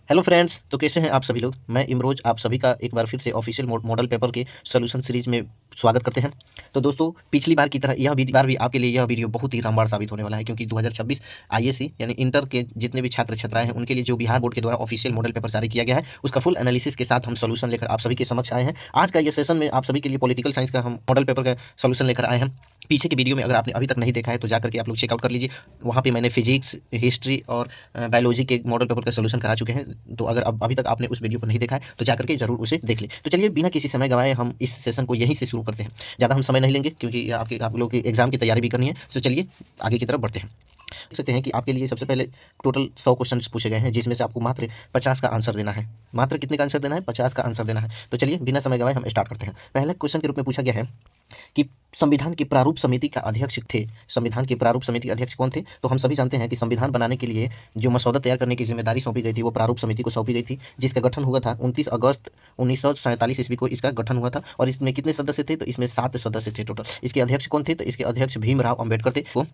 Hello friends, तो कैसे हैं आप सभी लोग। मैं इमरोज आप सभी का एक बार फिर से ऑफिशियल मॉडल पेपर के सॉल्यूशन सीरीज में स्वागत करते हैं। तो दोस्तों, पिछली बार की तरह बार भी आपके लिए यह वीडियो बहुत ही रामबाण साबित होने वाला है, क्योंकि 2026 आईएससी यानी इंटर के जितने भी छात्र छात्राएं हैं उनके लिए जो बिहार बोर्ड के द्वारा ऑफिशियल मॉडल पेपर जारी किया गया है उसका फुल एनालिसिस के साथ हम सॉल्यूशन लेकर आप सभी के समक्ष आए हैं। आज का ये सेशन में आप सभी के लिए पॉलिटिकल साइंस का हम मॉडल पेपर का सॉल्यूशन लेकर आए हैं। पीछे की वीडियो में अगर आपने अभी तक नहीं देखा है तो जाकर के आप लोग चेकआउट कर लीजिए। वहाँ पे मैंने फिजिक्स, हिस्ट्री और बायोलॉजी के मॉडल पेपर का सॉल्यूशन करा चुके हैं। तो अगर अभी तक आपने उस वीडियो को नहीं देखा है तो जाकर के जरूर उसे देख लें। तो चलिए बिना किसी समय गंवाए हम इस सेशन को यहीं से शुरू करते हैं। ज़्यादा हम समय नहीं लेंगे क्योंकि आप लोगों की एग्जाम की तैयारी भी करनी है। तो चलिए आगे की तरफ बढ़ते हैं। देख सकते हैं कि आपके लिए सबसे पहले टोटल 100 क्वेश्चन पूछे गए हैं, जिसमें से आपको मात्र 50 का आंसर देना है। मात्र कितने का आंसर देना है? 50 का आंसर देना है। तो चलिए बिना समय गंवाए हम स्टार्ट करते हैं। पहले क्वेश्चन के रूप में पूछा गया है कि संविधान की प्रारूप समिति का अध्यक्ष थे। संविधान की प्रारूप समिति के अध्यक्ष कौन थे? तो हम सभी जानते हैं कि संविधान बनाने के लिए जो मसौदा तैयार करने की जिम्मेदारी सौंपी गई थी वो प्रारूप समिति को सौंपी गई थी, जिसका गठन हुआ था 29 अगस्त 1947 ईस्वी को। इसका गठन हुआ था और इसमें कितने सदस्य थे? तो इसमें 7 सदस्य थे टोटल। इसके अध्यक्ष कौन थे? तो इसके अध्यक्ष भीमराव अम्बेडकर थे। वो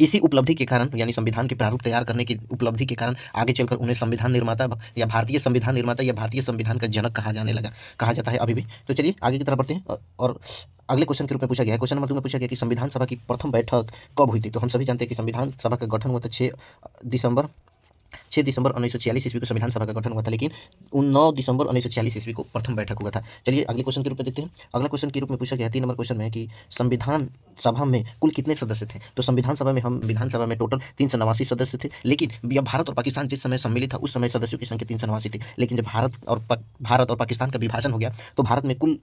इसी उपलब्धि के कारण, यानी संविधान के प्रारूप तैयार करने की उपलब्धि के कारण आगे चलकर उन्हें संविधान निर्माता या भारतीय संविधान निर्माता या भारतीय संविधान का जनक कहा जाता है अभी भी। तो चलिए आगे की तरफ बढ़ते हैं। और अगले क्वेश्चन के रूप में पूछा गया है, क्वेश्चन नंबर 2 में पूछा गया कि संविधान सभा की प्रथम बैठक कब हुई थी? तो हम सभी जानते हैं कि संविधान सभा का गठन हुआ था 6 दिसंबर 1946 ईस्वी को संविधान सभा का गठन हुआ था, लेकिन 9 दिसंबर 1946 ईस्वी को प्रथम बैठक हुआ था। चलिए अगले क्वेश्चन के रूप में देखते हैं। अगला क्वेश्चन के रूप में पूछा गया है 3 नंबर क्वेश्चन में कि संविधान सभा में कुल कितने सदस्य थे? तो संविधान सभा में विधानसभा में टोटल 389 सदस्य थे, लेकिन यह भारत और पाकिस्तान जिस समय सम्मिलित था उस समय सदस्यों की संख्या 389 थी। लेकिन जब भारत और पाकिस्तान का विभाजन हो गया तो भारत में कुल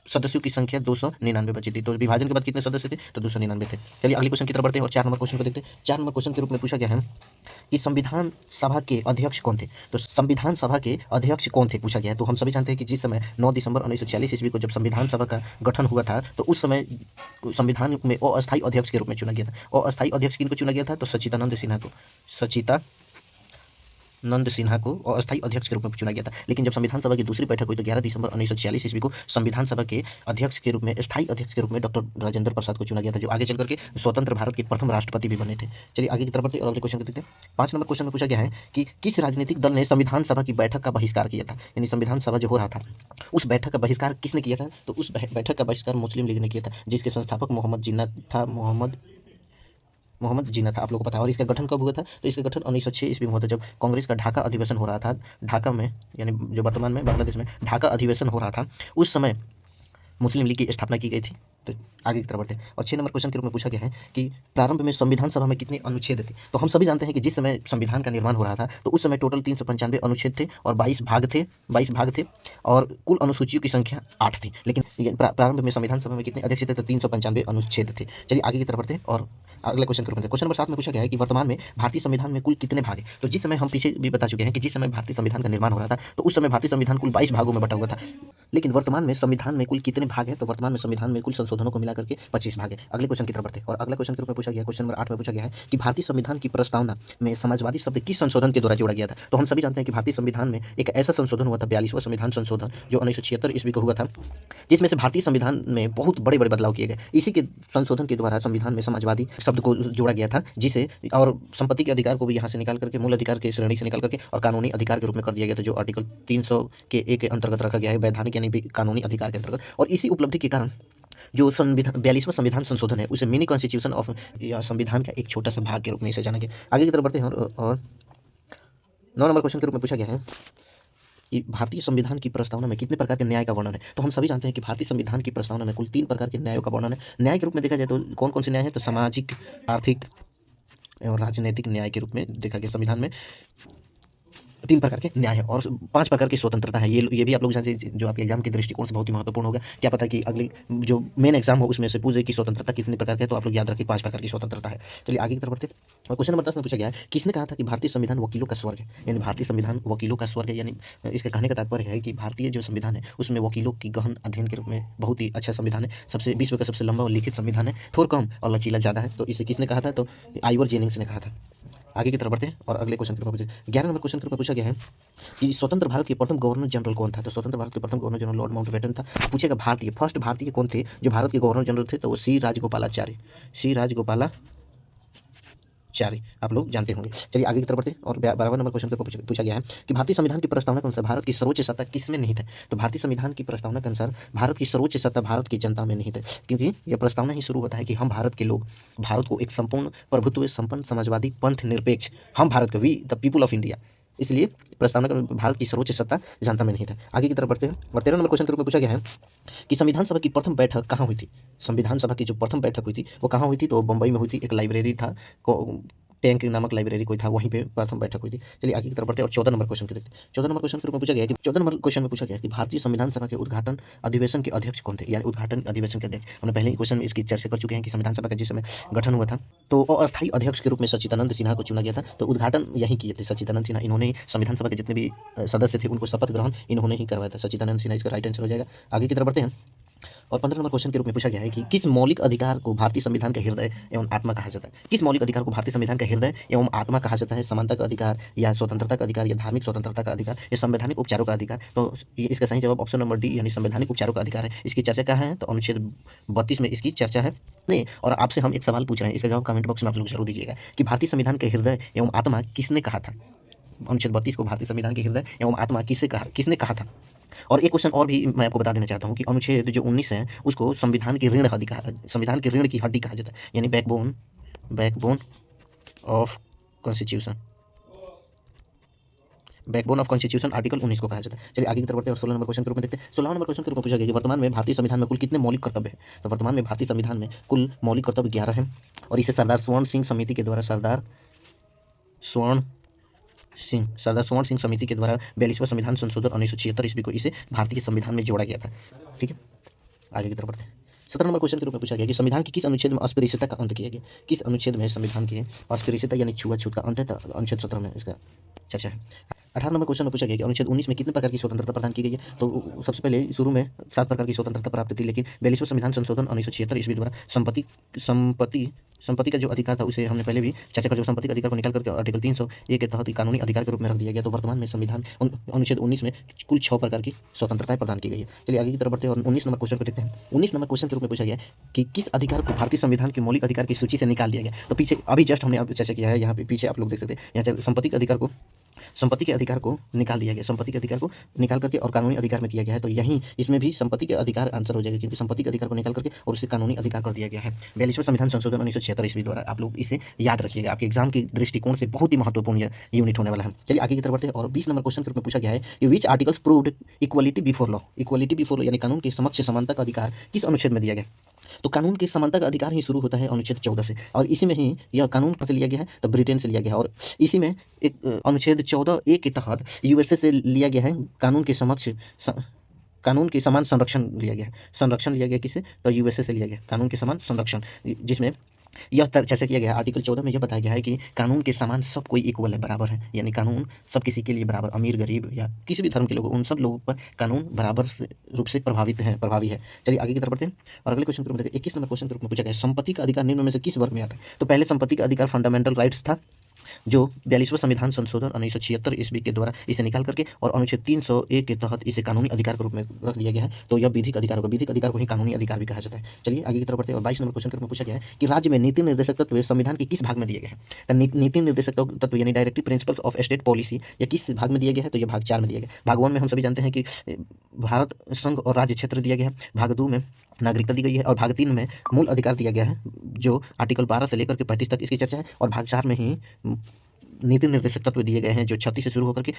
सदस्यों की संख्या 299 बची थी। तो विभाजन के बाद कितने सदस्य थे? तो 299 थे। चलिए अगले क्वेश्चन की तरफ बढ़ते हैं और 4 नंबर क्वेश्चन को देखते हैं। 4 नंबर क्वेश्चन के रूप में पूछा गया है कि संविधान सभा के अध्यक्ष कौन थे? तो संविधान सभा के अध्यक्ष कौन थे पूछा गया है। तो हम सभी जानते हैं कि जिस समय 9 दिसंबर 1946 ईस्वी को जब संविधान सभा का गठन हुआ था तो उस समय संविधान में अस्थायी अध्यक्ष के रूप में चुना गया था। और अस्थायी अध्यक्ष किनको चुना गया था? तो सचिदानंद सिन्हा को अस्थायी अध्यक्ष के रूप में चुना गया था। लेकिन जब संविधान सभा की दूसरी बैठक हुई तो 11 दिसंबर 1946 ईस्वी को संविधान सभा के अध्यक्ष के रूप में, स्थायी अध्यक्ष के रूप में डॉक्टर राजेंद्र प्रसाद को चुना गया था, जो आगे चल करके स्वतंत्र भारत के प्रथम राष्ट्रपति भी बने थे। चलिए आगे की तरफ बढ़ते और अगले क्वेश्चन देखते हैं। 5 नंबर क्वेश्चन में पूछा गया है कि किस राजनीतिक दल ने संविधान सभा की बैठक का बहिष्कार किया था? यानी संविधान सभा जो हो रहा था उस बैठक का बहिष्कार किसने किया था? तो उस बैठक का बहिष्कार मुस्लिम लीग ने किया था, जिसके संस्थापक मोहम्मद जिन्ना था, आप लोगों को पता है। और इसका गठन कब हुआ था? तो इसका गठन 1906 ईस्वी में हुआ था, जब कांग्रेस का ढाका अधिवेशन हो रहा था। ढाका में, यानी जो वर्तमान में बांग्लादेश में ढाका अधिवेशन हो रहा था, उस समय मुस्लिम लीग की स्थापना की गई थी। तो आगे की तरफ बढ़ते हैं और 6 नंबर क्वेश्चन के रूप में पूछा गया है कि प्रारंभ में संविधान सभा में कितने अनुच्छेद थे? तो हम सभी जानते हैं कि जिस समय संविधान का निर्माण हो रहा था तो उस समय टोटल 395 अनुच्छेद थे और 22 भाग थे और कुल अनुसूचियों की संख्या 8 थी। लेकिन प्रारंभ में संविधान सभा में कितने अध्यक्ष थे? तो 395 अनुच्छेद थे। चलिए आगे की तरफ बढ़ते हैं और अगले क्वेश्चन के रूप में क्वेश्चन नंबर 7 में पूछा गया है कि वर्तमान में भारतीय संविधान में कुल कितने भाग हैं? तो जिस समय हम पीछे भी बता चुके हैं कि जिस समय भारतीय संविधान का निर्माण हो रहा था तो उस समय भारतीय संविधान कुल 22 भागों में बटा हुआ था। लेकिन वर्तमान में संविधान में कुल कितने भाग हैं? तो वर्तमान में संविधान में कुल संशोधनों को मिलाकर के 25 भाग है। अगले क्वेश्चन की तरफ बढ़ते हैं और अगला क्वेश्चन के रूप में पूछा गया, क्वेश्चन नंबर 8 में पूछा गया है कि भारतीय संविधान की प्रस्तावना में समाजवादी शब्द किस संशोधन के द्वारा जोड़ा गया था? तो हम सभी जानते हैं कि भारतीय संविधान में एक ऐसा संशोधन हुआ था, 42वां संविधान संशोधन, जो 1976 ईस्वी को हुआ था, जिसमें से भारतीय संविधान में बहुत बड़े बड़े बदलाव किए गए। इसी के संशोधन के द्वारा संविधान में समाजवादी शब्द को जोड़ा गया था, जिसे और संपत्ति के अधिकार को भी यहाँ से निकाल करके, मूल अधिकार के श्रेणी से निकाल करके और कानूनी अधिकार के रूप में कर दिया गया था, जो आर्टिकल 300 के ए के अंतर्गत रखा गया है, वैधानिक यानी कानूनी अधिकार के अंतर्गत। और इसी उपलब्धि के कारण जो 42वां संविधान संशोधन है उसे मिनी कॉन्स्टिट्यूशन ऑफ या संविधान का एक छोटा सा भाग के रूप में इसे जाना गया। आगे की तरफ बढ़ते हैं और 9 नंबर क्वेश्चन के रूप में पूछा गया है कि भारतीय संविधान की प्रस्तावना में कितने प्रकार के न्याय का वर्णन है? तो हम सभी जानते हैं कि भारतीय संविधान की प्रस्तावना में कुल 3 प्रकार के न्यायों का वर्णन है। न्याय के रूप में देखा जाए तो कौन कौन से न्याय है? तो सामाजिक, आर्थिक और राजनीतिक न्याय के रूप में देखा गया संविधान में 3 प्रकार के न्याय है और 5 प्रकार की स्वतंत्रता है। ये भी आप लोग जानते हैं, जो आपके एग्जाम के दृष्टिकोण से बहुत ही महत्वपूर्ण होगा। क्या पता कि अगली जो मेन एग्जाम हो उसमें से पूछे कि स्वतंत्रता कितने प्रकार की है, तो आप लोग याद रखिए 5 प्रकार की स्वतंत्रता है। चलिए आगे की तरफ बढ़ते हैं और क्वेश्चन नंबर 10 में पूछा गया है, किसने कहा था कि भारतीय संविधान वकीलों का स्वर्ग है? यानी भारतीय संविधान वकीलों का स्वर्ग है, यानी इसके कहने का तात्पर्य है कि भारतीय जो संविधान है उसमें वकीलों की गहन अध्ययन के रूप में बहुत ही अच्छा संविधान है। विश्व का सबसे लंबा लिखित संविधान है, थोड़ा कम और लचीला ज़्यादा है। तो इसे किसने कहा था? तो आइवर जेनिंग्स ने कहा था। आगे की तरफ बढ़ते हैं और अगले क्वेश्चन के ऊपर 11 नंबर क्वेश्चन के ऊपर पूछा गया है कि स्वतंत्र भारत के प्रथम गवर्नर जनरल कौन था? तो स्वतंत्र भारत के प्रथम गवर्नर जनरल लॉर्ड माउंटबेटन था। पूछेगा फर्स्ट भारतीय कौन थे जो भारत के गवर्नर जनरल थे? तो वो सी राजगोपालाचारी जारी आप लोग जानते होंगे। चलिए आगे की तरफ बढ़ते हैं और 12वां नंबर क्वेश्चन को पूछा गया है कि भारतीय संविधान की प्रस्तावना के अनुसार भारत की सर्वोच्च सत्ता किसमें निहित है। तो भारतीय संविधान की प्रस्तावना के अनुसार भारत की सर्वोच्च सत्ता भारत की जनता में निहित है, क्योंकि यह प्रस्तावना ही शुरू होता है कि हम भारत के लोग भारत को एक संपूर्ण प्रभुत्व संपन्न समाजवादी पंथ निरपेक्ष हम भारत के we the people of India, इसलिए प्रस्तावना में भारत की सर्वोच्च सत्ता जनता में निहित है। आगे की तरफ बढ़ते हैं और 13 नंबर क्वेश्चन के रूप में पूछा गया है कि संविधान सभा की प्रथम बैठक कहाँ हुई थी। संविधान सभा की जो प्रथम बैठक हुई थी वो कहाँ हुई थी, तो बंबई में हुई थी। एक लाइब्रेरी था, टैंक नामक लाइब्रेरी कोई था, वहीं पे प्रथम बैठक हुई थी। चलिए आगे की तरफ बढ़ते हैं और 14 नंबर क्वेश्चन को देखते हैं। 14 नंबर क्वेश्चन के रूप में पूछा गया कि 14 नंबर क्वेश्चन में पूछा गया कि भारतीय संविधान सभा के उद्घाटन अधिवेशन के अध्यक्ष कौन थे, यानी उद्घाटन अधिवेशन के अध्यक्ष। हमने पहले ही क्वेश्चन में इसकी चर्चा कर चुके हैं कि संविधान सभा का जिस समय गठन हुआ था तो अस्थायी अध्यक्ष के रूप में सच्चिदानंद सिन्हा को चुना गया था। तो उद्घाटन यही किए थे सच्चिदानंद सिन्हा, इन्होंने ही संविधान सभा के जितने भी सदस्य थे उनको शपथ ग्रहण इन्होंने ही करवाया था। सच्चिदानंद सिन्हा इसका राइट आंसर हो जाएगा। आगे की तरफ बढ़ते हैं और 15 नंबर क्वेश्चन के रूप में पूछा गया है कि किस मौलिक अधिकार को भारतीय संविधान का हृदय एवं आत्मा कहा जाता है। किस मौलिक अधिकार को भारतीय संविधान का हृदय एवं आत्मा कहा जाता है। समानता का अधिकार या स्वतंत्रता का अधिकार या धार्मिक स्वतंत्रता का अधिकार या संवैधानिक उपचारों का अधिकार। तो इसका सही जवाब ऑप्शन नंबर डी यानी संवैधानिक उपचारों का अधिकार है। इसकी चर्चा कहाँ है, तो अनुच्छेद 32 में इसकी चर्चा है। नहीं, और आपसे हम एक सवाल पूछ रहे हैं, इसका जवाब कमेंट बॉक्स में आप लोग जरूर दीजिएगा कि भारतीय संविधान के हृदय एवं आत्मा किसने कहा था। अनुच्छेद 32 को भारतीय संविधान के हृदय एवं आत्मा किसने कहा था। और एक क्वेश्चन और भी मैं आपको बता देना चाहता हूँ कि अनुच्छेद जो 19 है उसको संविधान की ऋण संविधान की ऋण की हड्डी कहा जाता है, यानी बैकबोन ऑफ कॉन्स्टिट्यूशन आर्टिकल 19 को कहा जाता है। चलिए आगे की तरफ बढ़ते हैं और 16 नंबर क्वेश्चन के रूप में देखते हैं। 16 नंबर क्वेश्चन के रूप में पूछा गया कि वर्तमान में भारतीय संविधान में कुल कितने मौलिक कर्तव्य हैं। तो वर्तमान में भारतीय संविधान में कुल मौलिक कर्तव्य 11 हैं और इसे सरदार स्वर्ण सिंह समिति के द्वारा सरदार स्वर्ण सिंह समिति के द्वारा 42वां संविधान संशोधन 1976 ईस्वी को इसे भारतीय संविधान में जोड़ा गया था। ठीक है, आगे की तरफ बढ़ते हैं। 17 नंबर क्वेश्चन के रूप में पूछा गया कि संविधान के किस अनुच्छेद में अस्पृश्यता का अंत किया गया। किस अनुच्छेद में संविधान के अस्पृश्यता यानी छुआछूत का अंत है, तो अनुच्छेद 17 में इसका चर्चा है। 18 नंबर क्वेश्चन में पूछा गया कि अनुच्छेद 19 में कितने प्रकार की स्वतंत्रता प्रदान की गई है। तो सबसे पहले शुरू में 7 प्रकार की स्वतंत्रता प्राप्त थी, लेकिन 42वां संविधान संशोधन 1976 ईस्वी द्वारा संपत्ति का जो अधिकार था उसे हमने पहले भी चर्चा कर, जो संपत्ति अधिकार को निकाल करके आर्टिकल 301 के तहत कानूनी अधिकार के रूप में रख दिया गया। तो वर्तमान में संविधान अनुच्छेद 19 में कुल 6 प्रकार की स्वतंत्रताएं प्रदान की गई है। चलिए आगे की तरफ बढ़ते हैं और 19 नंबर क्वेश्चन को देखते हैं। 19 नंबर क्वेश्चन के रूप में पूछा गया कि किस अधिकार को भारतीय संविधान के मौलिक अधिकार की सूची से निकाल दिया गया। तो पीछे अभी जस्ट हमने चर्चा किया है, यहाँ पे पीछे आप लोग देख सकते हैं, यहाँ संपत्ति के अधिकार को निकाल दिया गया, संपत्ति के अधिकार को निकाल करके और कानूनी अधिकार में किया गया है। तो यहीं इसमें भी संपत्ति के अधिकार आंसर हो जाएगा, क्योंकि संपत्ति के अधिकार को निकाल करके और उसे कानूनी अधिकार कर दिया गया है 42वां संविधान संशोधन 1976 ईस्वी द्वारा। आप लोग इसे याद रखिएगा, आपके एग्जाम के दृष्टिकोण से बहुत ही महत्वपूर्ण यूनिट होने वाला है। चलिए आगे की तरफ बढ़ते हैं और 20 नंबर क्वेश्चन के रूप में पूछा गया है कि which articles proved equality before law यानी कानून के समक्ष समानता का अधिकार किस अनुच्छेद में दिया गया। तो कानून के समानता का अधिकार ही शुरू होता है अनुच्छेद 14 से, और इसी में ही यह कानून से लिया गया है, तो ब्रिटेन से लिया गया है, और इसी में एक अनुच्छेद 14A के तहत यूएसए से लिया गया है। कानून के समान संरक्षण लिया गया है। संरक्षण लिया गया किससे, तो यूएसए से लिया गया कानून के समान संरक्षण, जिसमें यह चर्चा किया गया है। आर्टिकल 14 में यह बताया गया है कि कानून के समान सब कोई इक्वल है, बराबर है, यानी कानून सब किसी के लिए बराबर, अमीर गरीब या किसी भी धर्म के लोग, उन सब लोगों पर कानून बराबर रूप से प्रभावी है। चलिए आगे की तरफ बढ़ते हैं और अगले क्वेश्चन के रूप में 21 नंबर क्वेश्चन के रूप में पूछा गया संपत्ति का अधिकार निम्न में से किस वर्ग में आता है। तो पहले संपत्ति का अधिकार फंडामेंटल राइट्स था, जो 42वां संविधान संशोधन 1976 ईस्वी के द्वारा इसे निकाल करके और अनुच्छेद 301 के तहत इसे कानूनी अधिकार के रूप में रख दिया गया है। तो यह विधिक अधिकार को ही कानूनी अधिकार भी कहा जाता है। चलिए आगे की तरफ बढ़ते हैं और 22 नंबर क्वेश्चन के रूप में पूछा गया है कि राज्य में नीति निर्देशक तत्व संविधान के किस भाग में दिए गए हैं। तो नीति निर्देशक तत्व यानी directive principles of state policy या किस भाग में दिया गया है, तो यह भाग 4 में दिया गया। भाग 1 में हम सभी जानते हैं कि भारत संघ और राज्य क्षेत्र दिया गया है, भाग 2 में नागरिकता दी गई है, और भाग 3 में मूल अधिकार दिया गया है, जो आर्टिकल 12 से लेकर के 35 तक इसकी चर्चा है, और भाग 4 में ही नीति निर्देशक तत्व दिए गए हैं, जो 36 से शुरू होकर के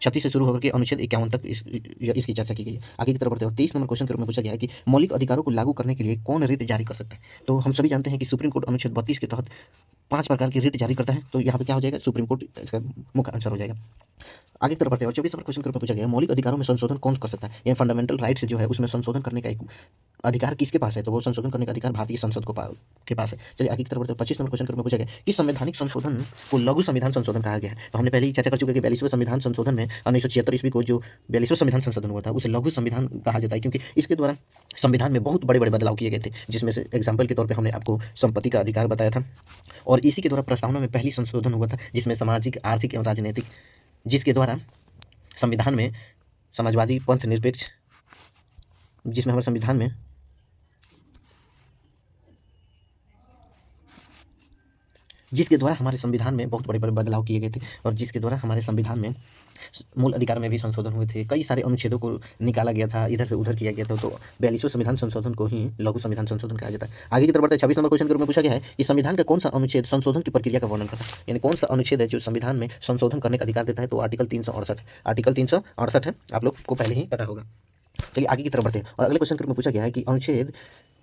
36 से शुरू होकर के अनुच्छेद 51 तक इसकी चर्चा की गई है। आगे की तरफ बढ़ते हैं और 23 नंबर क्वेश्चन के रूप में पूछा गया है कि मौलिक अधिकारों को लागू करने के लिए कौन रिट जारी कर सकता है। तो हम सभी जानते हैं कि सुप्रीम कोर्ट अनुच्छेद 32 के तहत 5 प्रकार की रिट जारी करता है। तो यहाँ पे क्या हो जाएगा, सुप्रीम कोर्ट इसका मुख्य आंसर हो जाएगा। आगे की तरफ बढ़ते हैं और 24 नंबर क्वेश्चन के रूप में पूछा गया मौलिक अधिकारों में संशोधन कौन कर सकता है, या फंडामेंटल राइट्स जो है उसमें संशोधन करने का एक अधिकार किसके पास है, तो वो संशोधन करने का अधिकार भारतीय संसद के पास है। चलिए आगे की तरफ बढ़ते हैं। 25 नंबर क्वेश्चन के रूप में पूछा गया कि संवैधानिक संशोधन को लघु संविधान संशोधन कहा गया है। तो हमने पहले ही चर्चा कर चुके हैं कि 42वां संविधान संशोधन में 1976 ईस्वी को जो 42वां संविधान संशोधन हुआ था उसे लघु संविधान कहा जाता है, क्योंकि इसके द्वारा संविधान में बहुत बड़े बदलाव किए गए थे, जिसमें से एग्जाम्पल के तौर पर हमने आपको संपत्ति का अधिकार बताया था, और इसी के द्वारा प्रस्तावना में पहली संशोधन हुआ था, जिसमें सामाजिक, आर्थिक एवं राजनीतिक, जिसके द्वारा संविधान में समाजवादी पंथ निरपेक्ष, जिसमें हमारे संविधान में जिसके द्वारा हमारे संविधान में बहुत बड़े-बड़े बदलाव किए गए थे और जिसके द्वारा हमारे संविधान में मूल अधिकार में भी संशोधन हुए थे। कई सारे अनुच्छेदों को निकाला गया था, इधर से उधर किया गया था, तो 42वें संविधान संशोधन को ही लघु संविधान संशोधन कहा जाता है। आगे की तरफ बढ़ते हैं, 26 नंबर क्वेश्चन के रूप में पूछा गया है कि संविधान का कौन-सा अनुच्छेद संशोधन की प्रक्रिया का वर्णन करता है? यानी कौन-सा अनुच्छेद है जो संविधान में संशोधन करने का अधिकार देता है? तो आर्टिकल 368 आर्टिकल 368 है, आप लोग को पहले ही पता होगा। चलिए आगे की तरफ बढ़ते हैं और अगले क्वेश्चन के रूप में पूछा गया है कि अनुच्छेद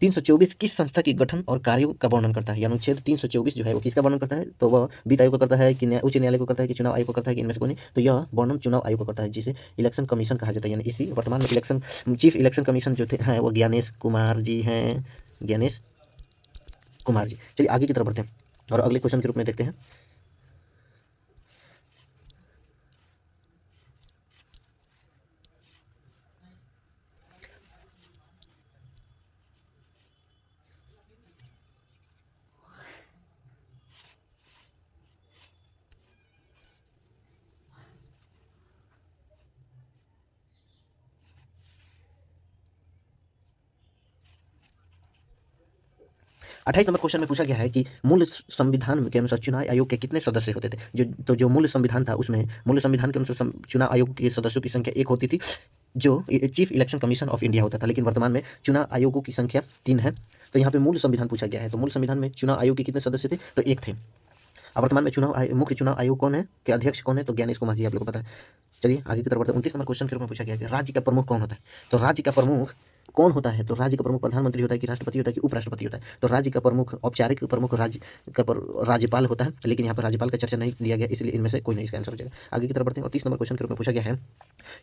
324 किस संस्था के गठन और कार्यों का वर्णन करता है? या अनुच्छेद 324 जो है वो किसका वर्णन करता है? तो वह वित्त आयोग का करता है कि उच्च न्यायालय को करता है कि चुनाव आयोग को करता है कि इनमें से कोई नहीं? तो यह वर्णन चुनाव आयोग को करता है, जिसे इलेक्शन कमीशन कहा जाता है। यानी इसी वर्तमान में इलेक्शन चीफ इलेक्शन कमीशन जो थे हैं वो ज्ञानेश कुमार जी हैं, ज्ञानेश कुमार जी। चलिए आगे की तरफ बढ़ते हैं और अगले क्वेश्चन के रूप में देखते हैं। 28 नंबर क्वेश्चन में पूछा गया है कि मूल संविधान के अनुसार चुनाव आयोग के कितने सदस्य होते थे? जो मूल संविधान था उसमें मूल संविधान के अनुसार चुनाव आयोग के सदस्यों की संख्या 1 होती थी, जो chief election commission of India होता था। लेकिन वर्तमान में चुनाव आयोगों की संख्या 3 है। तो यहाँ पे मूल संविधान पूछा गया है, तो मूल संविधान में चुनाव आयोग के कितने सदस्य थे? तो 1 थे। अब वर्तमान में मुख्य चुनाव आयोग कौन है, के अध्यक्ष कौन है? तो ज्ञानेश कुमार जी, आप लोग को पता है। चलिए आगे की तरफ बढ़ते हैं। 29 नंबर क्वेश्चन के रूप में पूछा गया है कि राज्य का प्रमुख कौन होता है? तो राज्य का प्रमुख कौन होता है? तो राज्य का प्रमुख प्रधानमंत्री होता है कि राष्ट्रपति होता है कि उपराष्ट्रपति होता है? तो राज्य का प्रमुख औपचारिक प्रमुख राज्य का राज्यपाल होता है, लेकिन यहाँ पर राज्यपाल का चर्चा नहीं दिया गया, इसलिए इनमें से कोई नहीं इसका आंसर हो जाएगा। आगे की तरफ बढ़ते हैं और 30 नंबर क्वेश्चन के रूप में पूछा गया है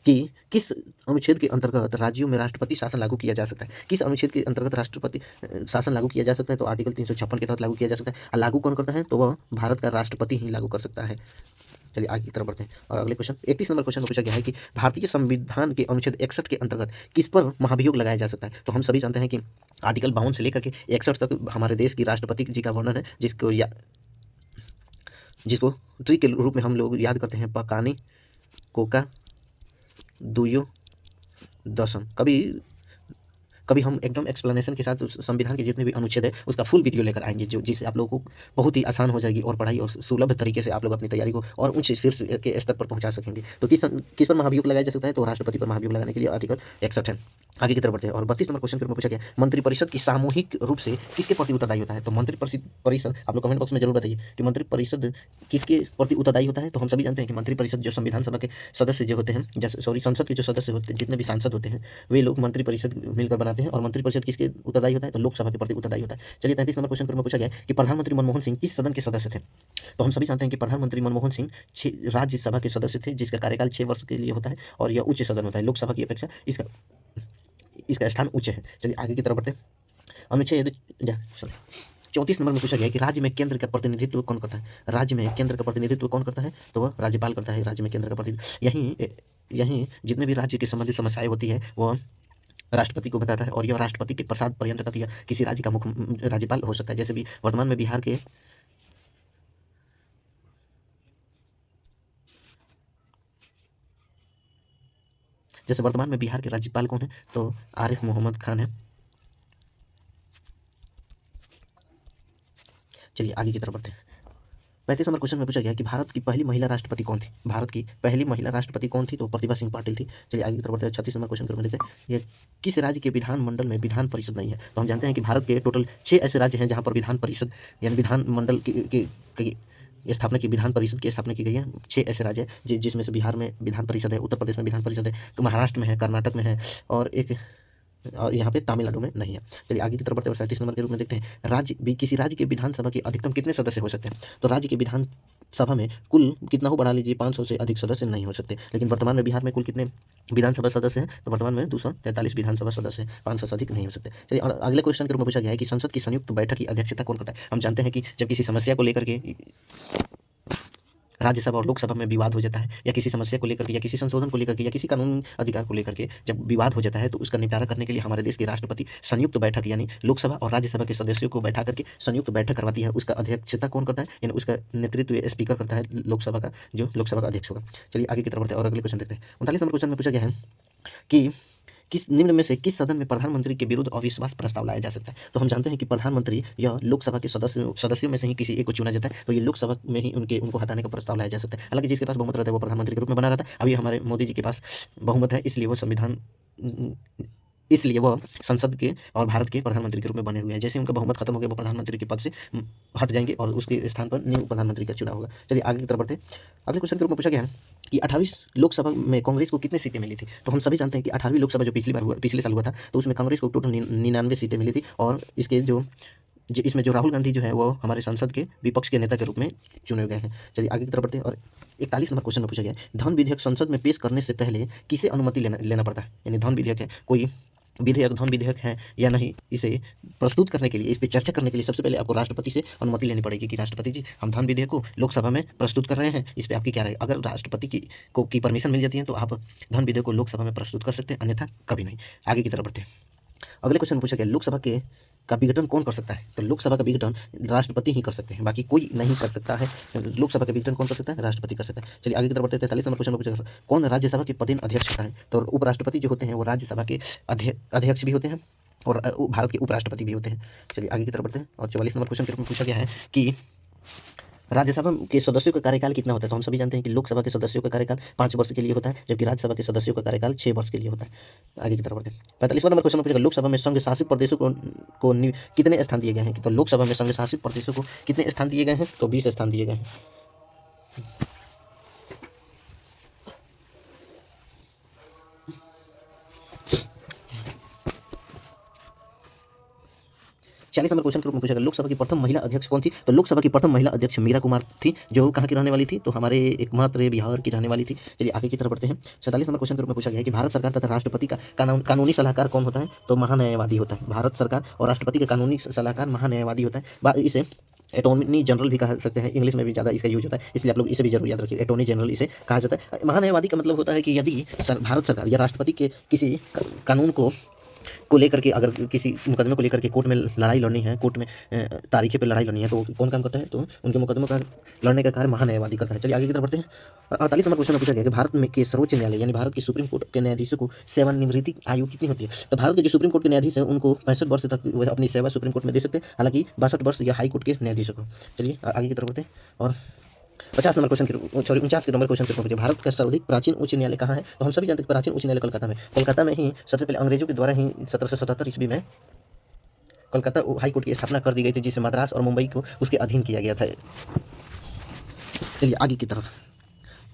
कि किस अनुच्छेद के अंतर्गत राज्यों में राष्ट्रपति शासन लागू किया जा सकता है? किस अनुच्छेद के अंतर्गत राष्ट्रपति शासन लागू किया जा सकता है? तो आर्टिकल 356 के तहत लागू किया जा सकता है। और लागू कौन करता है? तो वह भारत का राष्ट्रपति ही लागू कर सकता है। चलिए आगे की तरफ बढ़ते हैं और अगले क्वेश्चन 31 नंबर क्वेश्चन में पूछा गया है कि भारतीय संविधान के अनुच्छेद 61 के अंतर्गत किस पर महाभियोग लगाया जा सकता है? तो हम सभी जानते हैं कि आर्टिकल 52 से लेकर के 61 तक हमारे देश की राष्ट्रपति जी का वर्णन है, जिसको ट्री के रूप में हम लोग याद करते हैं, पकानी कोका दुयो दशम। कभी हम एकदम एक्सप्लेनेशन के साथ उस संविधान के जितने भी अनुच्छेद है उसका फुल वीडियो लेकर आएंगे, जिससे आप लोगों को बहुत ही आसान हो जाएगी और पढ़ाई और सुलभ तरीके से आप लोग अपनी तैयारी को और उच्च शीर्ष के स्तर पर पहुंचा सकेंगे। तो किस पर महाभियोग लगाया जा सकता है? तो राष्ट्रपति पर महाभियोग लगाने के लिए आर्टिकल 61 है। आगे की तरफ बढ़ते हैं और 32 नंबर क्वेश्चन के रूप में पूछा गया मंत्रिपरिषद की सामूहिक रूप से किसके प्रति उत्तरदायी होता है? तो मंत्रिपरिषद आप लोग कमेंट बॉक्स में जरूर बताइए कि मंत्रिपरिषद किसके प्रति उत्तरदायी होता है? तो हम सभी जानते हैं कि मंत्रिपरिषद जो संविधान सभा के सदस्य जो होते हैं, संसद के जो सदस्य होते हैं, जितने भी सांसद होते हैं, वे लोग मंत्रिपरिषद मिलकर बनाते हैं। और मंत्रिपरिषद किसके उत्तरदायी होता है? तो लोकसभा के प्रति उत्तरदायी होता है। चलिए 33 नंबर क्वेश्चन में पूछा गया कि प्रधानमंत्री मनमोहन सिंह किस सदन के सदस्य थे? तो हम सभी जानते हैं कि प्रधानमंत्री मनमोहन सिंह राज्यसभा के सदस्य थे, जिसका कार्यकाल 6 वर्ष के लिए होता है और यह उच्च सदन होता है। लोकसभा की अपेक्षा इसका स्थान उच्च है। चलिए आगे की तरफ बढ़ते हैं। अनुच्छेद 34 नंबर में पूछा गया है कि राज्य में केंद्र का प्रतिनिधित्व कौन करता है? राज्य में केंद्र का प्रतिनिधित्व कौन करता है? तो वह राज्यपाल करता है राज्य में केंद्र का प्रतिनिधित्व। यहीं जितने भी राज्य की संबंधित समस्याएं होती है वह राष्ट्रपति को बताता है और यह राष्ट्रपति के प्रसाद पर्यंत तक यह किसी राज्य का मुख्य राज्यपाल हो सकता है। जैसे भी वर्तमान में बिहार के राज्यपाल कौन है? तो आरिफ मोहम्मद खान है। चलिए आगे की तरफ बढ़ते हैं। 35 नंबर क्वेश्चन में पूछा गया कि भारत की पहली महिला राष्ट्रपति कौन थी? भारत की पहली महिला राष्ट्रपति कौन थी? तो प्रतिभा सिंह पाटिल थी। चलिए आगे की तरफ बढ़ते हैं। 36 नंबर क्वेश्चन को देखते हैं। ये किस राज्य के विधानमंडल में विधान परिषद नहीं है? तो हम जानते हैं कि भारत के टोटल 6 ऐसे राज्य हैं जहाँ पर विधान परिषद यानी विधानमंडल की स्थापना की विधान परिषद की स्थापना की गई है। 6 ऐसे राज्य हैं जिसमें से बिहार में विधान परिषद है, उत्तर प्रदेश में विधान परिषद है, महाराष्ट्र में है, कर्नाटक में है और यहाँ पे तमिलनाडु में नहीं है। चलिए आगे की तरफ बढ़ते हैं। 37 नंबर के रूप में देखते हैं किसी राज्य के विधानसभा के अधिकतम कितने सदस्य हो सकते हैं? तो राज्य के विधानसभा में कुल कितना हो बढ़ा लीजिए, 500 से अधिक सदस्य नहीं हो सकते। लेकिन वर्तमान में बिहार में कुल कितने विधानसभा सदस्य हैं? तो वर्तमान में 243 विधानसभा सदस्य हैं, 500 से अधिक नहीं हो सकते। चलिए और अगले क्वेश्चन के रूप में पूछा गया है कि संसद की संयुक्त बैठक की अध्यक्षता कौन करता है? हम जानते हैं कि जब किसी समस्या को लेकर के राज्यसभा और लोकसभा में विवाद हो जाता है, या किसी समस्या को लेकर के, या किसी संशोधन को लेकर के, या किसी कानूनी अधिकार को लेकर के जब विवाद हो जाता है, तो उसका निपटारा करने के लिए हमारे देश के राष्ट्रपति संयुक्त बैठक यानी लोकसभा और राज्यसभा के सदस्यों को बैठा करके संयुक्त बैठक करवाती है। उसका अध्यक्षता कौन करता है? यानी उसका नेतृत्व स्पीकर करता है लोकसभा का, जो लोकसभा का अध्यक्ष होगा। चलिए आगे की तरफ बढ़ते हैं और अगले क्वेश्चन देखते हैं। 39 नंबर क्वेश्चन में पूछा गया है कि किस निम्न में से किस सदन में प्रधानमंत्री के विरुद्ध अविश्वास प्रस्ताव लाया जा सकता है? तो हम जानते हैं कि प्रधानमंत्री यह लोकसभा के सदस्यों में से ही किसी एक को चुना जाता है, तो ये लोकसभा में ही उनको हटाने का प्रस्ताव लाया जा सकता है। हालांकि जिसके पास बहुमत रहता है वो प्रधानमंत्री के रूप में बना रहता है। अभी हमारे मोदी जी के पास बहुमत है, इसलिए वह संसद के और भारत के प्रधानमंत्री के रूप में बने हुए हैं। जैसे उनका बहुमत खत्म हो गया वो प्रधानमंत्री के पद से हट जाएंगे और उसके स्थान पर न्यू प्रधानमंत्री का चुनाव होगा। चलिए आगे की तरफ बढ़ते हैं। अगले क्वेश्चन के रूप में पूछा गया है कि 28वीं लोकसभा में कांग्रेस को कितनी सीटें मिली थी? तो हम सभी जानते हैं कि 18वीं लोकसभा जो पिछले साल हुआ था, तो उसमें कांग्रेस को टोटल 99 सीटें मिली थी और इसमें जो राहुल गांधी जो है वो हमारे संसद के विपक्ष के नेता के रूप में चुने गए हैं। चलिए आगे की तरफ बढ़ते हैं और 41 नंबर क्वेश्चन में पूछा गया है, धन विधेयक संसद में पेश करने से पहले किसे अनुमति लेना पड़ता है? यानी धन विधेयक है, कोई धन विधेयक है या नहीं, इसे प्रस्तुत करने के लिए, इस पर चर्चा करने के लिए सबसे पहले आपको राष्ट्रपति से अनुमति लेनी पड़ेगी कि राष्ट्रपति जी, हम धन विधेयक को लोकसभा में प्रस्तुत कर रहे हैं, इस पर आपकी क्या राय? अगर राष्ट्रपति की परमिशन मिल जाती है तो आप धन विधेयक को लोकसभा में प्रस्तुत कर सकते हैं, अन्यथा कभी नहीं। आगे की तरफ बढ़ते हैं। अगले क्वेश्चन पूछा गया, लोकसभा का विघटन कौन कर सकता है? तो लोकसभा का विघटन राष्ट्रपति ही कर सकते हैं, बाकी कोई नहीं कर सकता है। लोकसभा का विघटन कौन कर सकता है? राष्ट्रपति कर सकता है। चलिए आगे की तरफ बढ़ते हैं। 43 नंबर क्वेश्चन में पूछा गया, कौन राज्यसभा के पदेन अध्यक्ष होता है? तो उपराष्ट्रपति जो होते हैं वो राज्यसभा के अध्यक्ष भी होते हैं और भारत के उपराष्ट्रपति भी होते हैं। चलिए आगे की तरफ बढ़ते हैं और 44 नंबर क्वेश्चन के रूप में पूछा गया है कि राज्यसभा के सदस्यों का कार्यकाल कितना होता है? तो हम सभी जानते हैं कि लोकसभा के सदस्यों का कार्यकाल 5 वर्ष के लिए होता है, जबकि राज्यसभा के सदस्यों का कार्यकाल 6 वर्ष के लिए होता है। आगे की तरफ बढ़ते हैं। 45वां नंबर क्वेश्चन में पूछा, लोकसभा में संघ शासित प्रदेशों को कितने स्थान दिए गए हैं? तो लोकसभा में संघ शासित प्रदेशों को कितने स्थान दिए गए हैं? तो 20 स्थान दिए गए हैं। चालीस नंबर क्वेश्चन के रूप में पूछा गया, लोकसभा की प्रथम महिला अध्यक्ष कौन थी? तो लोकसभा की प्रथम महिला अध्यक्ष मीरा कुमार थी, जो कहाँ की रहने वाली थी? तो हमारे एकमात्र बिहार की रहने वाली थी। चलिए आगे की तरफ बढ़ते हैं। 47 नंबर क्वेश्चन के रूप में पूछा गया है कि भारत सरकार तथा राष्ट्रपति का कानूनी सलाहकार कौन होता है? तो महान्यायवादी होता है। भारत सरकार और राष्ट्रपति का कानूनी सलाहकार महान्यायवादी होता है। इसे अटॉर्नी जनरल भी कहा सकते हैं, इंग्लिश में भी ज़्यादा इसका यूज होता है, इसलिए आप लोग इसे भी जरूर याद रखिए, अटॉर्नी जनरल इसे कहा जाता है। महान्यायवादी का मतलब होता है कि यदि भारत सरकार या राष्ट्रपति के किसी कानून को लेकर के अगर किसी मुकदमे को लेकर के कोर्ट में लड़ाई लड़नी है, कोर्ट में तारीखें पे लड़ाई लड़नी है, तो कौन काम करता है? तो उनके मुकदमों का लड़ने का कार्य महान्यायवादी करता है। चलिए आगे की तरफ बढ़ते हैं। 48 नंबर क्वेश्चन में पूछा गया कि भारत में के सर्वोच्च न्यायालय यानी भारत की सुप्रीम कोर्ट के न्यायाधीशों को सेवानिवृत्ति आयु कितनी होती है? तो भारत के जो सुप्रीम कोर्ट के न्यायाधीश है उनको 65 वर्ष तक अपनी सेवा सुप्रीम कोर्ट में दे सकते हैं, हालांकि 62 वर्ष या हाई कोर्ट के न्यायाधीशों को। चलिए आगे की तरफ बढ़ते हैं और 50 नंबर क्वेश्चन के 49 नंबर क्वेश्चन के ऊपर, भारत का सर्वाधिक प्राचीन उच्च न्यायालय कहाँ है? तो हम सभी जानते हैं प्राचीन उच्च न्यायालय कोलकाता में ही सबसे पहले अंग्रेजों के द्वारा ही 1777 ईस्वी में कोलकाता हाई कोर्ट की स्थापना कर दी गई थी, जिसे मद्रास और मुंबई को उसके अधीन किया गया था। चलिए आगे की तरफ।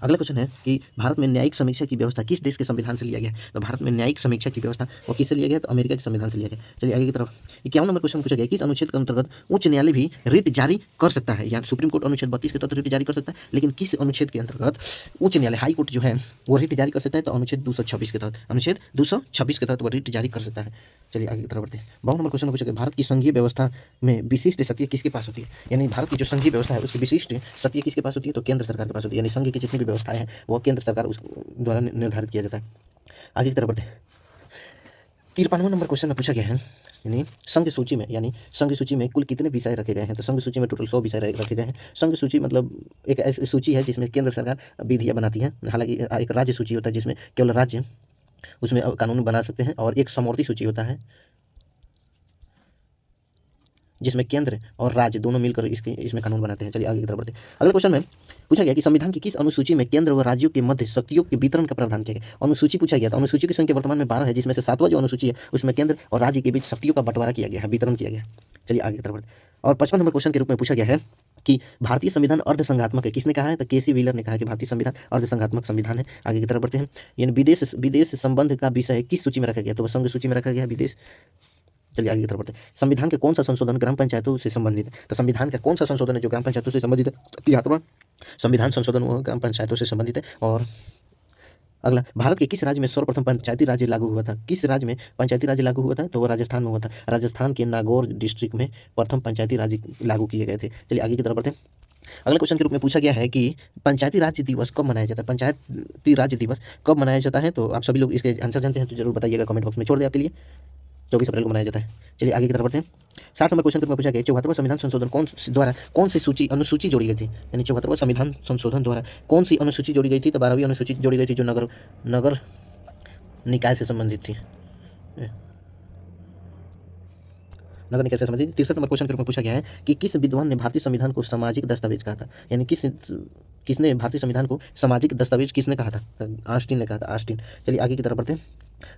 अगला क्वेश्चन है कि भारत में न्यायिक समीक्षा की व्यवस्था किस देश के संविधान से लिया गया? तो भारत में न्यायिक समीक्षा की व्यवस्था वो किससे लिया गया? तो अमेरिका के संविधान से लिया गया। चलिए आगे की तरफ। 51 नंबर क्वेश्चन पूछा गया, किस अनुच्छेद के अंतर्गत उच्च न्यायालय भी रिट जारी कर सकता है? यानी सुप्रीम कोर्ट अनुच्छेद 32 के तहत रिट जारी कर सकता है, लेकिन किस अनुच्छेद के अंतर्गत उच्च न्यायालय हाई कोर्ट जो है वो रिट जारी कर सकता है? तो अनुच्छेद 226 के तहत, अनुच्छेद 226 के तहत वो रिट जारी कर सकता है। चलिए आगे की तरफ बढ़ते हैं। 52 नंबर क्वेश्चन पूछा गया, भारत की संघीय व्यवस्था में विशिष्ट सत्ता किसके पास होती है? यानी भारत की जो संघीय व्यवस्था है उसकी विशिष्ट सत्ता किसके पास होती है? तो केंद्र सरकार के पास होती है। यानी संघ की जितनी भी व्यवस्थाएं हैं वो केंद्र सरकार उस द्वारा निर्धारित किया जाता है। आगे की तरफ बढ़ते हैं। 53 नंबर क्वेश्चन में पूछा गया है, यानी संघ सूची में कुल कितने विषय रखे गए हैं? तो संघ सूची में टोटल 100 विषय रखे गए हैं। संघ सूची मतलब एक ऐसी सूची है जिसमें केंद्र सरकार विधियां बनाती है, हालांकि एक राज्य सूची होता है जिसमें केवल राज्य उसमें कानून बना सकते हैं, और एक समवर्ती सूची होता है जिसमें केंद्र और राज्य दोनों मिलकर इसमें कानून बनाते हैं। चलिए आगे की तरफ बढ़ते हैं। अगले क्वेश्चन में पूछा गया कि संविधान की किस अनुसूची में केंद्र व राज्यों के मध्य शक्तियों के वितरण का प्रावधान किया गया? अनुसूची पूछा गया, तो अनुसूची की संख्या वर्तमान में 12 है, जिसमें से 7वां जो अनुसूची है उसमें केंद्र और राज्य के बीच शक्तियों का बंटवारा किया गया है, वितरण किया गया। चलिए आगे की तरफ बढ़ते हैं। और 55 नंबर क्वेश्चन के रूप में पूछा गया है कि भारतीय संविधान अर्धसंघात्मक है, किसने कहा है? तो केसी व्हीलर ने कहा है कि भारतीय संविधान अर्धसंघात्मक संविधान है। आगे की तरफ बढ़ते हैं। यानी विदेश संबंध का विषय किस सूची में रखा गया? तो संघ सूची में रखा गया विदेश। चलिए आगे की तरफ बढ़ते हैं। संविधान के कौन सा संशोधन ग्राम पंचायतों से संबंधित है? तो संविधान का कौन सा संशोधन है जो ग्राम पंचायतों से संबंधित है? यात्रा संविधान संशोधन वो ग्राम पंचायतों से संबंधित है। और अगला, भारत के किस राज्य में सर्वप्रथम पंचायती राज लागू हुआ था? किस राज्य में पंचायती राज लागू हुआ था? तो वो राजस्थान में हुआ था। राजस्थान के नागौर डिस्ट्रिक्ट में प्रथम पंचायती राज लागू किए गए थे। चलिए आगे की तरफ बढ़ते हैं। अगले क्वेश्चन के रूप में पूछा गया है कि पंचायती राज दिवस कब मनाया जाता है? पंचायती राज दिवस कब मनाया जाता है? तो आप सभी लोग इसके आंसर जानते हैं तो जरूर बताइएगा, कमेंट बॉक्स में छोड़ दें आपके लिए। 24 अप्रैल को मनाया जाता है। चलिए आगे की तरफ बढ़ते हैं। 60 नंबर क्वेश्चन में पूछा गया 74वां संविधान संशोधन कौन सी अनुसूची जोड़ी गई थी? यानी 74वां संविधान संशोधन द्वारा कौन सी अनुसूची जोड़ी गई थी? तो 12वीं अनुसूची जोड़ी गई थी जो नगर निकाय से संबंधित थी। नगर निकाय से संबंधित 63 नंबर क्वेश्चन के रूप में पूछा गया है कि किस विद्वान ने भारतीय संविधान को सामाजिक दस्तावेज कहा था, यानी किसने भारतीय संविधान को सामाजिक दस्तावेज किसने कहा था? तो ऑस्टिन ने कहा था, ऑस्टिन। चलिए आगे की तरफ बढ़ते हैं।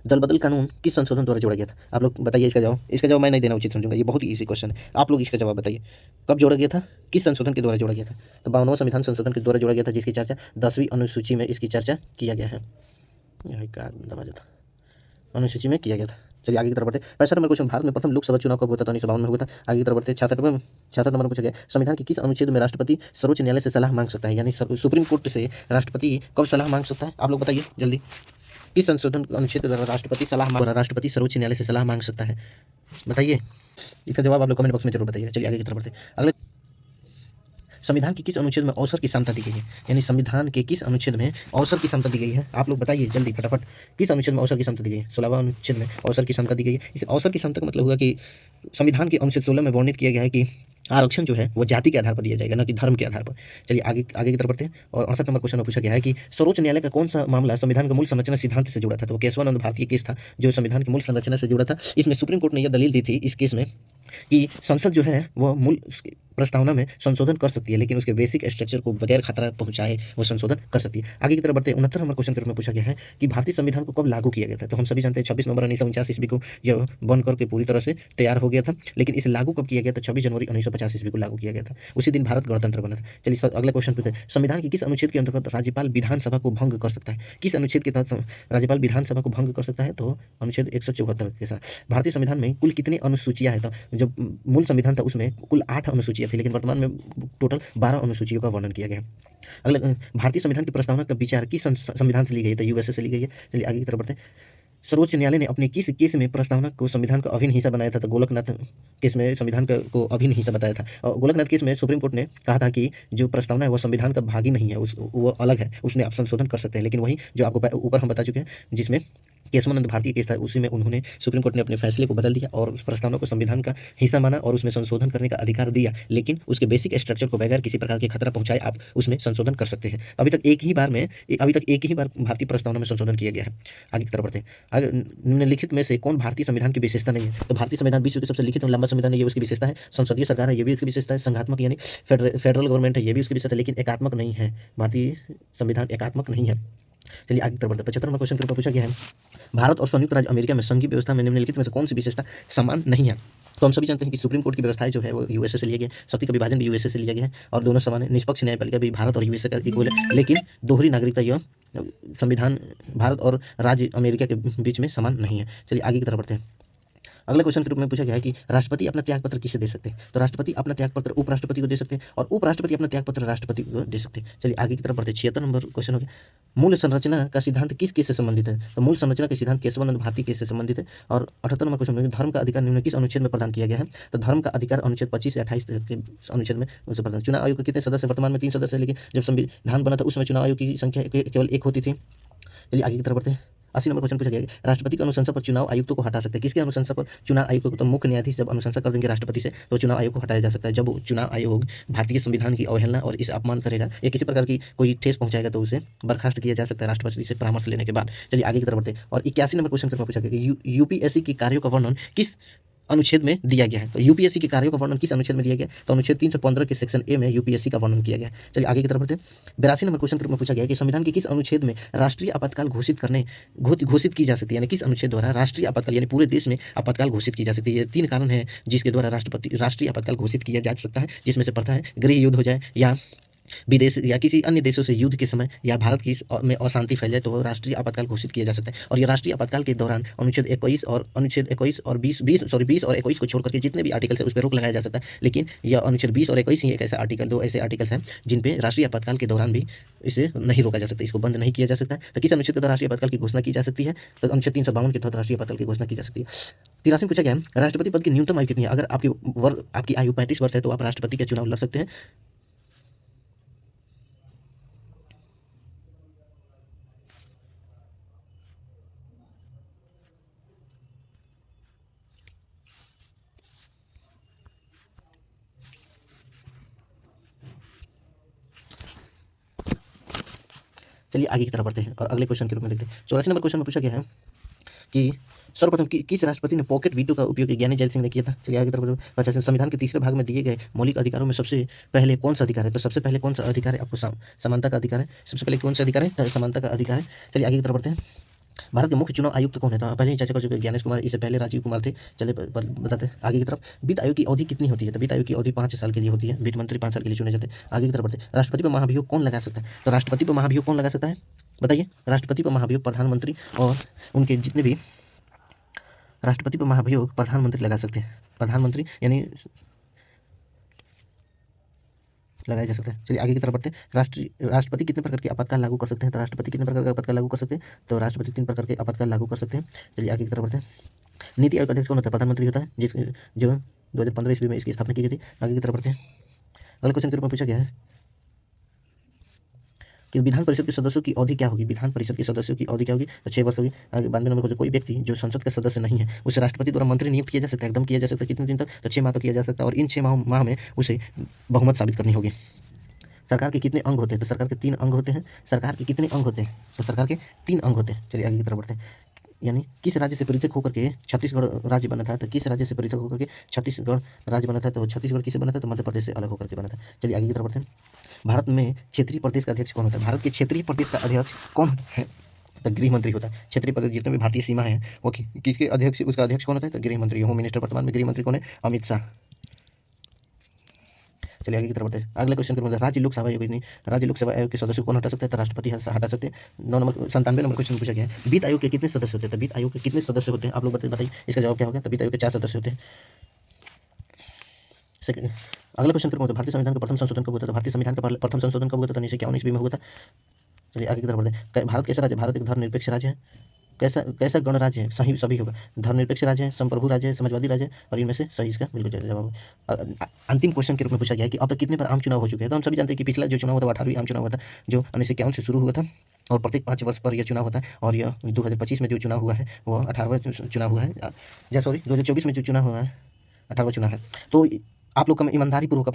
दल बदल कानून किस संशोधन द्वारा जोड़ा गया था? आप लोग बताइए इसका जवाब। इसका जवाब मैं नहीं देना उचित समझूंगा, ये बहुत ही इजी क्वेश्चन है। आप लोग इसका जवाब बताइए, कब जोड़ा गया था, किस संशोधन के द्वारा जोड़ा गया था? तो 52वां संविधान संशोधन के द्वारा जोड़ा गया था, जिसकी चर्चा 10वीं अनुसूची में इसकी चर्चा किया गया है। दबा जाता अनुसूची में किया गया था। चलिए आगे की तरफ बढ़ते। 65 नंबर क्वेश्चन, भारत में प्रथम लोकसभा चुनाव कब हुआ था? तो 1952 में हुआ था। आगे की तरफ बढ़ते। 66 नंबर में पूछा गया, संविधान के किस अनुच्छेद में राष्ट्रपति सर्वोच्च न्यायालय से सलाह मांग सकता है, यानी सुप्रीम कोर्ट से राष्ट्रपति कब सलाह मांग सकता है? आप लोग बताइए जल्दी, किस संशोधन अनुच्छेद द्वारा राष्ट्रपति सर्वोच्च न्यायालय से सलाह मांग सकता है? बताइए इसका जवाब आप लोग कमेंट बॉक्स में जरूर बताइए। चलिए आगे की तरफ बढ़ते। अगले, संविधान के किस अनुच्छेद में अवसर की समता दी गई है, यानी संविधान के किस अनुच्छेद में अवसर की समता दी गई है? आप लोग बताइए जल्दी फटाफट, किस अनुच्छेद में अवसर की समता दी गई है? 16वां अनुच्छेद में अवसर की समता दी गई है। इस अवसर की समता का मतलब हुआ कि संविधान के अनुच्छेद 16 में वर्णित किया गया है कि आरक्षण जो है वो जाति के आधार पर दिया जाएगा, ना कि धर्म के आधार पर। चलिए आगे आगे की तरफ बढ़ते हैं। और 68 नंबर क्वेश्चन में पूछा गया है कि सर्वोच्च न्यायालय का कौन सा मामला संविधान का मूल संरचना सिद्धांत से जुड़ा था? तो केशवानंद भारती केस था जो संविधान की मूल संरचना से जुड़ा था। इसमें सुप्रीम कोर्ट ने यह दलील दी थी इस केस में कि संसद जो है वह मूल प्रस्तावना में संशोधन कर सकती है, लेकिन उसके बेसिक स्ट्रक्चर को बगैर खतरा पहुंचाए वो संशोधन कर सकती है। आगे की तरफ बढ़ते हैं। 69 नंबर क्वेश्चन के रूप में पूछा गया है कि भारतीय संविधान को कब लागू किया गया था? तो हम सभी जानते हैं 26 नवंबर 1949 ईस्वी को यह बन करके पूरी तरह से तैयार हो गया था, लेकिन इसे लागू कब किया गया था? 26 जनवरी 1950 ईस्वी को लागू किया गया था। उसी दिन भारत गणतंत्र बना था। चलिए अगला क्वेश्चन पूछते हैं, संविधान के किस अनुच्छेद के अंतर्गत राज्यपाल विधानसभा को भंग कर सकता है? किस अनुच्छेद के तहत राज्यपाल विधानसभा को भंग कर सकता है? तो अनुच्छेद 174 के साथ। भारतीय संविधान में कुल कितनी अनुसूचियां हैं? तो जो मूल संविधान था उसमें कुल 8 अनुसूचियां थी, लेकिन वर्तमान में टोटल 12 अनुसूचियों का वर्णन किया गया है। अगला, भारतीय संविधान की प्रस्तावना का विचार किस संविधान से ली गई है? तो यूएसए से ली गई है। चलिए आगे की तरफ बढ़ते हैं। सर्वोच्च न्यायालय ने अपने किस केस में प्रस्तावना को संविधान का अभिन्न हिस्सा बनाया था? तो गोलकनाथ केस में संविधान को अभिन्न हिस्सा बताया था। और गोलकनाथ केस में सुप्रीम कोर्ट ने कहा था कि जो प्रस्तावना है वो संविधान का भाग ही नहीं है, वो अलग है, उसमें आप संशोधन कर सकते हैं। लेकिन वही जो आपको ऊपर हम बता चुके हैं, जिसमें केशवानंद भारती केस था, उसी में उन्होंने सुप्रीम कोर्ट ने अपने फैसले को बदल दिया और उस प्रस्तावना को संविधान का हिस्सा माना और उसमें संशोधन करने का अधिकार दिया, लेकिन उसके बेसिक स्ट्रक्चर को बगैर किसी प्रकार के खतरा पहुंचाए आप उसमें संशोधन कर सकते हैं। अभी तक एक ही बार भारतीय प्रस्तावना में संशोधन किया गया है। आगे की तरफ बढ़ते हैं। आगे, निम्नलिखित में से कौन भारतीय संविधान की विशेषता नहीं है? तो भारतीय संविधान विश्व के सबसे लिखित और लंबा संविधान है, ये उसकी विशेषता है। संसदीय सरकार है, ये भी उसकी विशेषता है। संघात्मक यानी फेडरल गवर्नमेंट है, ये भी उसकी विशेषता है, लेकिन एकात्मक नहीं है। भारतीय संविधान एकात्मक नहीं है। चलिए आगे की तरफ बढ़ते हैं। 75 नंबर क्वेश्चन के ऊपर पूछा गया है, भारत और संयुक्त राज्य अमेरिका में संघीय व्यवस्था में निम्नलिखित में से कौन सी विशेषता समान नहीं है? तो हम सभी जानते हैं कि सुप्रीम कोर्ट की व्यवस्थाएं जो है वो यूएसए से लिया गया है, शक्ति का विभाजन भी यूएसए से लिया गया है और दोनों समान है। निष्पक्ष न्यायपालिका भी भारत और यूएसए का इक्वल है, लेकिन दोहरी नागरिकता यह संविधान भारत और राज्य अमेरिका के बीच में समान नहीं है। चलिए आगे की तरफ बढ़ते हैं। अगले क्वेश्चन के रूप में पूछा गया है कि राष्ट्रपति अपना त्यागपत्र किसे दे सकते हैं? तो राष्ट्रपति अपना त्यागपत्र उपराष्ट्रपति को दे सकते हैं और उपराष्ट्रपति अपना त्यागपत्र राष्ट्रपति को दे सकते हैं। चलिए आगे की तरफ बढ़ते हैं। 76 नंबर क्वेश्चन हो गया, मूल संरचना का सिद्धांत किस केस से संबंधित है? तो मूल संरचना का सिद्धांत केशवानंद भारती केस से संबंधित है। और 78 नंबर क्वेश्चन में, धर्म का अधिकार निम्न किस अनुच्छेद में प्रदान किया गया है? तो धर्म का अधिकार अनुच्छेद 25 से 28 के अनुच्छेद में उसे प्रदान। चुनाव आयोग के कितने सदस्य? वर्तमान में 3 सदस्य है, लेकिन जब संविधान बना था उसमें चुनाव आयोग की संख्या केवल 1 होती थी। चलिए आगे की तरफ बढ़ते हैं। 80 नंबर क्वेश्चन पूछा गया, राष्ट्रपति की अनुशंसा पर चुनाव आयुक्तों को हटा सकते हैं? किसके अनुशंसा पर चुनाव आयुक्तों को? तो मुख्य न्यायाधीश जब अनुशंसा कर देंगे राष्ट्रपति से तो चुनाव आयोग को हटाया जा सकता है। जब चुनाव आयोग भारतीय संविधान की अवहेलना और इस अपमान करेगा या किसी प्रकार की कोई ठेस पहुंचाएगा तो उसे बर्खास्त किया जा सकता है राष्ट्रपति से परामर्श लेने के बाद। चलिए आगे की तरफ बढ़ते हैं। और 81 नंबर क्वेश्चन पूछा गया, यूपीएससी के कार्यों का वर्णन किस अनुच्छेद में दिया गया है? तो यूपीएससी के कार्यों का वर्णन किस अनुच्छेद में दिया गया? तो अनुच्छेद 315 के सेक्शन ए में यूपीएससी का वर्णन किया गया है। चलिए आगे की तरफ बढ़ते हैं। 82 नंबर क्वेश्चन में पूछा गया है कि संविधान के किस अनुच्छेद में राष्ट्रीय आपातकाल घोषित की जा सकती है, यानी किस अनुच्छेद द्वारा राष्ट्रीय आपातकाल यानी पूरे देश में आपातकाल घोषित की जा सकती है? ये 3 कारण है जिसके द्वारा राष्ट्रीय आपातकाल घोषित किया जा सकता है, जिसमें से पड़ता है गृह युद्ध हो जाए या विदेश या किसी अन्य देशों से युद्ध के समय या भारत की में अशांति फैल जाए तो राष्ट्रीय आपातकाल घोषित किया जा सकता है। और ये राष्ट्रीय आपातकाल के दौरान अनुच्छेद 21 और 20 और 21 को छोड़ करके जितने भी आर्टिकल्स है उस पर रोक लगाया जा सकता है। लेकिन यह अनुच्छेद 20 और 21 ही एक ऐसा आर्टिकल, 2 ऐसे आर्टिकल्स हैं जिन पे राष्ट्रीय आपातकाल के दौरान भी इसे नहीं रोका जा सकता, इसको बंद नहीं किया जा सकता। तो किस अनुच्छेद के तहत राष्ट्रीय आपातकाल की घोषणा की जा सकती है? तो अनुच्छेद 352 के तहत राष्ट्रीय आपातकाल की घोषणा की जा सकती है। 83 पूछा गया, राष्ट्रपति पद की न्यूनतम आयु कितनी है? अगर आपकी आयु 35 वर्ष है तो आप राष्ट्रपति का चुनाव लड़ सकते हैं। चलिए आगे की तरफ बढ़ते हैं और अगले क्वेश्चन के रूप में देखते हैं। 84 नंबर क्वेश्चन में पूछा गया है कि सर्वप्रथम किस राष्ट्रपति ने पॉकेट वीटो का उपयोग ज्ञानी जैल सिंह ने किया था। चलिए आगे की तरफ 50 संविधान के तीसरे भाग में दिए गए मौलिक अधिकारों में सबसे पहले कौन सा अधिकार है। तो सबसे पहले कौन सा अधिकार है आपको समानता का अधिकार है। सबसे पहले कौन सा अधिकार है, तो समानता का अधिकार है। चलिए आगे की तरफ बढ़ते हैं। भारत के मुख्य चुनाव आयुक्त कौन है, तो पहले ही चर्चा कर चुके ज्ञानेश कुमार, इससे पहले राजीव कुमार थे। चलिए बताते हैं आगे की तरफ। वित्त आयोग की अवधि कितनी होती है, तो वित्त आयोग की अवधि 5 साल के लिए होती है। वित्त मंत्री 5 साल के लिए चुने जाते हैं। आगे की तरफ बढ़ते हैं। राष्ट्रपति पर महाभियोग कौन लगा सकता है, तो राष्ट्रपति पर महाभियोग कौन लगा सकता है, बताइए। राष्ट्रपति पर महाभियोग प्रधानमंत्री और उनके जितने भी राष्ट्रपति पर महाभियोग प्रधानमंत्री लगा सकते हैं। प्रधानमंत्री यानी लगाया जा सकता है। चलिए आगे की तरफ बढ़ते हैं। राष्ट्रपति कितने प्रकार के आपातकाल लागू कर सकते हैं, तो राष्ट्रपति कितने प्रकार के आपातकाल लागू कर सकते हैं, तो राष्ट्रपति 3 प्रकार के आपातकाल लागू कर सकते हैं। चलिए आगे की तरफ बढ़ते हैं। नीति आयोग अध्यक्ष कौन होता है, प्रधानमंत्री होता है, जो 2015 ईस्वी में इसकी स्थापना की गई थी। आगे की तरफ बढ़ते हैं। अगले क्वेश्चन के रूप में पूछा गया है कि विधान परिषद के सदस्यों की अवधि क्या होगी। विधान परिषद के सदस्यों की अवधि क्या होगी, तो 6 वर्ष होगी। आगे 92 नंबर को, कोई व्यक्ति जो संसद का सदस्य नहीं है उसे राष्ट्रपति द्वारा मंत्री नियुक्त किया जा सकता है। एकदम किया जा सकता है। कितने दिन तक, तो 6 माह तक किया जा सकता है। और इन 6 माह में उसे बहुमत साबित करनी होगी। सरकार के कितने अंग होते हैं, तो सरकार के 3 अंग होते हैं। सरकार के कितने अंग होते हैं, तो सरकार के 3 अंग होते हैं। चलिए आगे की तरफ बढ़ते हैं। यानी किस राज्य से पृथक होकर के छत्तीसगढ़ राज्य बना था, तो किस राज्य से पृथक होकर के छत्तीसगढ़ राज्य बना था, तो छत्तीसगढ़ किसे बना था, तो मध्य प्रदेश से अलग होकर के बना था। चलिए आगे की तरफ बढ़ते हैं। भारत में क्षेत्रीय प्रदेश का अध्यक्ष कौन होता है। भारत के क्षेत्रीय प्रदेश का अध्यक्ष कौन है, तो गृह मंत्री होता है। क्षेत्रीय प्रदेश जितने भी भारतीय सीमा है वो किसके अध्यक्ष, उसका अध्यक्ष कौन होता है, तो गृह मंत्री। होम मिनिस्टर वर्तमान में गृह मंत्री कौन है, अमित शाह। चलिए आगे की तरफ बढ़ते हैं। अगला क्वेश्चन करूँगा, राज्य लोक सेवा आयोग राज्य लोक सेवा आयोग के सदस्य कौन हटा सकते हैं, तो राष्ट्रपति हटा सकते हैं। 97 नंबर क्वेश्चन पूछा गया है। वित्त आयोग के कितने सदस्य होते हैं, तो वित्त आयोग के कितने सदस्य होते हैं, आप लोग बताइए इसका जवाब क्या होगा। तो वित्त आयोग के 4 सदस्य होते हैं। अगला क्वेश्चन करूँगा, भारतीय संविधान का प्रथम संशोधन कब हुआ था, तो भारतीय संविधान का प्रथम संशोधन कब हुआ था, 1951 ईस्वी में हुआ था। चलिए आगे की तरफ बढ़ते हैं। भारत कैसा राज्य, भारत एक धर्मनिरपेक्ष राज्य है। कैसा कैसा गणराज्य है, सही सभी होगा। धर्मनिरपेक्ष राज्य है, संप्रभु राज्य है, समाजवादी राज्य है, और इनमें से सही इसका बिल्कुल जवाब है। अंतिम क्वेश्चन के रूप में पूछा गया है कि अब तक कितने बार आम चुनाव हो चुके हैं, तो हम सभी जानते हैं कि पिछला जो चुनाव हुआ था 18वीं आम चुनाव हुआ था, जो 1951 से शुरू हुआ था और प्रत्येक 5 वर्ष पर यह चुनाव होता है। और यह 2025 में जो चुनाव हुआ है वो 18वां चुनाव हुआ है, सॉरी 2024 में जो चुनाव हुआ है 18वां चुनाव है। तो आप लोग ईमानदारी पूर्वक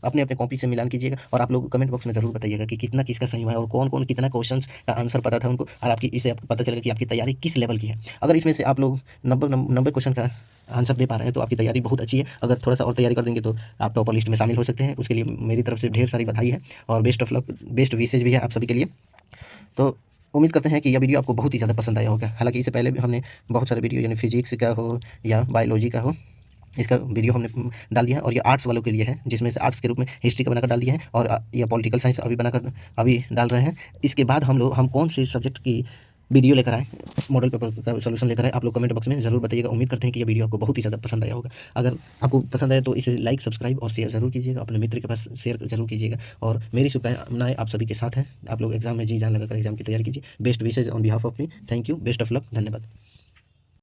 अपने कॉपी से मिलान कीजिएगा और आप लोग कमेंट बॉक्स में जरूर बताइएगा कि कितना किसका सही हुआ है और कौन कौन कितना क्वेश्चंस का आंसर पता था उनको, और इससे आपको पता चलेगा कि आपकी तैयारी किस लेवल की है। अगर इसमें से आप लोग 90 क्वेश्चन का आंसर दे पा रहे हैं तो आपकी तैयारी बहुत अच्छी है। अगर थोड़ा सा और तैयारी कर देंगे तो आप टॉपर लिस्ट में शामिल हो सकते हैं। उसके लिए मेरी तरफ से ढेर सारी बधाई है और बेस्ट ऑफ लक, बेस्ट विशेष भी है आप सभी के लिए। तो उम्मीद करते हैं कि यह वीडियो आपको बहुत ही ज़्यादा पसंद आया होगा। हालांकि इससे पहले भी हमने बहुत सारे वीडियो यानी फिजिक्स का हो या बायोलॉजी का हो, इसका वीडियो हमने डाल दिया है। और ये आर्ट्स वालों के लिए है, जिसमें से आर्ट्स के रूप में हिस्ट्री का बनाकर डाल दिया है और या पॉलिटिकल साइंस अभी डाल रहे हैं। इसके बाद हम कौन से सब्जेक्ट की वीडियो लेकर आए, मॉडल पेपर का सॉल्यूशन लेकर आए, आप लोग कमेंट बॉक्स में जरूर बताइएगा। उम्मीद करते हैं कि ये वीडियो आपको बहुत ही ज़्यादा पसंद आया होगा। अगर आपको पसंद आया तो इसे लाइक, सब्सक्राइब और शेयर जरूर कीजिएगा, अपने मित्र के पास शेयर जरूर कीजिएगा। और मेरी शुभकामनाएं आप सभी के साथ हैं। आप लोग एग्जाम में जी जान लगाकर एग्जाम की तैयारी कीजिए। Best wishes on behalf of me. Thank you, best of luck, धन्यवाद।